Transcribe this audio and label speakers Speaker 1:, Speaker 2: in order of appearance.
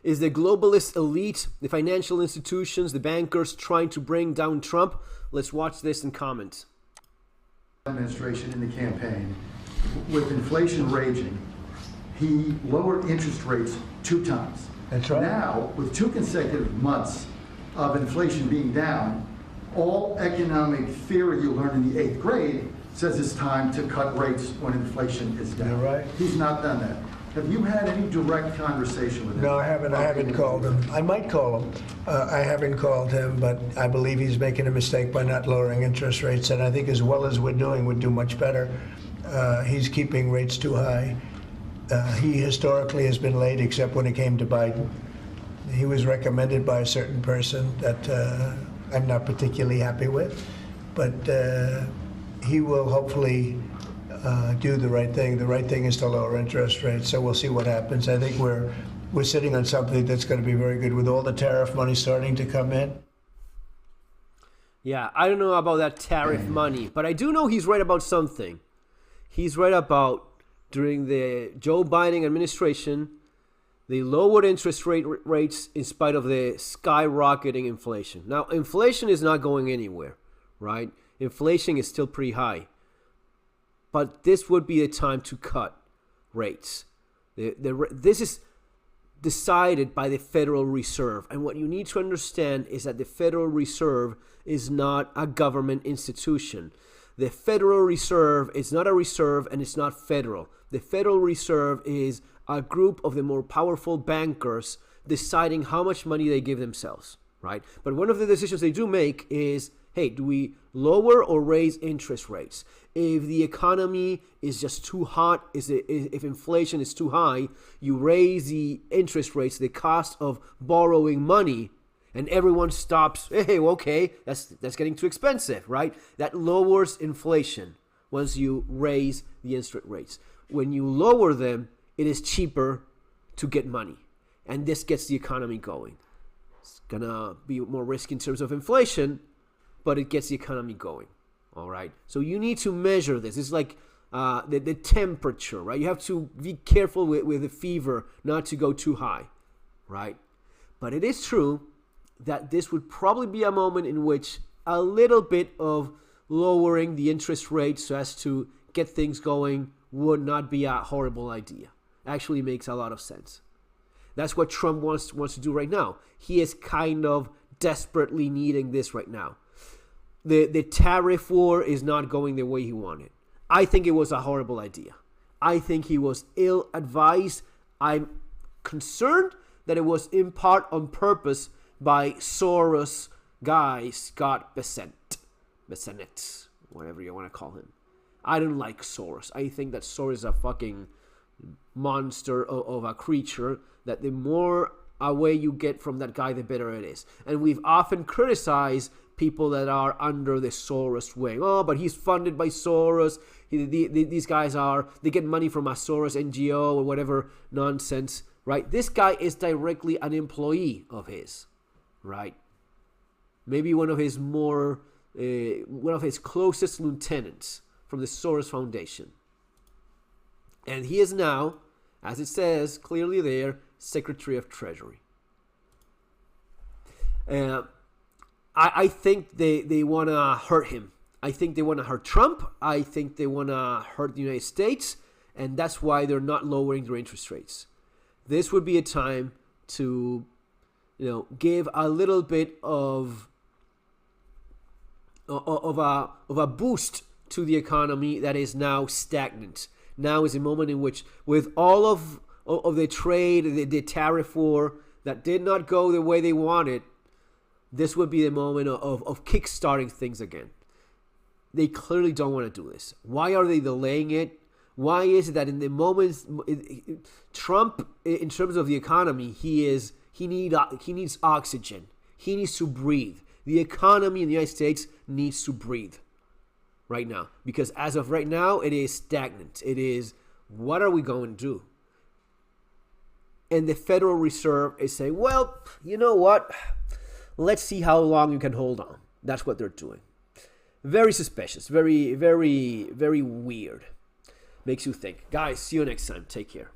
Speaker 1: Is the globalist elite, the financial institutions, the bankers trying to bring down Trump? Let's watch this and comment.
Speaker 2: Administration in the campaign, with inflation raging, he lowered interest rates 2 times.
Speaker 3: That's right.
Speaker 2: Now, with 2 consecutive months of inflation being down, all economic theory you learned in the 8th grade says it's time to cut rates when inflation is down.
Speaker 3: You're right.
Speaker 2: He's not done that. Have you had any direct conversation with him?
Speaker 3: No, I haven't. I haven't called him. I might call him. I haven't called him, but I believe he's making a mistake by not lowering interest rates. And I think as well as we're doing, we'd do much better. He's keeping rates too high. He historically has been late, except when it came to Biden. He was recommended by a certain person that I'm not particularly happy with, but he will hopefully do the right thing. The right thing is to lower interest rates, so we'll see what happens. I think we're sitting on something that's going to be very good with all the tariff money starting to come in.
Speaker 1: Yeah, I don't know about that tariff money, but I do know he's right about something. He's right about during the Joe Biden administration, they lowered interest rates in spite of the skyrocketing inflation. Now, inflation is not going anywhere, right? Inflation is still pretty high. But this would be a time to cut rates. This is decided by the Federal Reserve. And what you need to understand is that the Federal Reserve is not a government institution. The Federal Reserve is not a reserve and it's not federal. The Federal Reserve is a group of the more powerful bankers deciding how much money they give themselves, right? But one of the decisions they do make is, hey, do we lower or raise interest rates? If the economy is just too hot, if inflation is too high, you raise the interest rates, the cost of borrowing money, and everyone stops, hey, okay, that's getting too expensive, right? That lowers inflation once you raise the interest rates. When you lower them, it is cheaper to get money, and this gets the economy going. It's gonna be more risk in terms of inflation, but it gets the economy going, all right? So you need to measure this. It's like the temperature, right? You have to be careful with the fever not to go too high, right? But it is true that this would probably be a moment in which a little bit of lowering the interest rate so as to get things going would not be a horrible idea. Actually makes a lot of sense. That's what Trump wants to do right now. He is kind of desperately needing this right now. The tariff war is not going the way he wanted. I think it was a horrible idea. I think he was ill-advised. I'm concerned that it was in part on purpose by Soros guy, Scott Bessent, whatever you want to call him. I don't like Soros. I think that Soros is a fucking monster of a creature, that the more away you get from that guy, the better it is. And we've often criticized people that are under the Soros wing. Oh, but he's funded by Soros. These guys they get money from a Soros NGO or whatever nonsense, right? This guy is directly an employee of his, right? Maybe one of his closest lieutenants from the Soros Foundation. And he is now, as it says clearly there, Secretary of Treasury. I think they want to hurt him. I think they want to hurt Trump. I think they want to hurt the United States. And that's why they're not lowering their interest rates. This would be a time to, give a little bit of a boost to the economy that is now stagnant. Now is a moment in which, with all of the trade, the tariff war that did not go the way they wanted, this would be the moment of kickstarting things again. They clearly don't want to do this. Why are they delaying it? Why is it that in the moments Trump, in terms of the economy, he needs oxygen. He needs to breathe. The economy in the United States needs to breathe right now, because as of right now, it is stagnant. It is, what are we going to do? And the Federal Reserve is saying, well, you know what? Let's see how long you can hold on. That's what they're doing. Very suspicious. Very, very, very weird. Makes you think. Guys, see you next time. Take care.